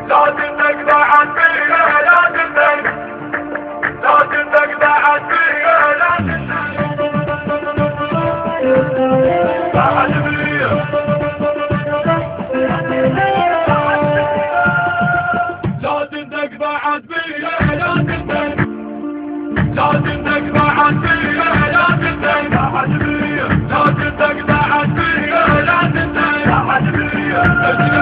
لازم تقطع فيها، لازم تقطع فيها، لازم بعد فيها، لازم تقطع فيها، لازم تقطع فيها، لازم بعد فيها، لازم تقطع فيها، لازم بعد فيها.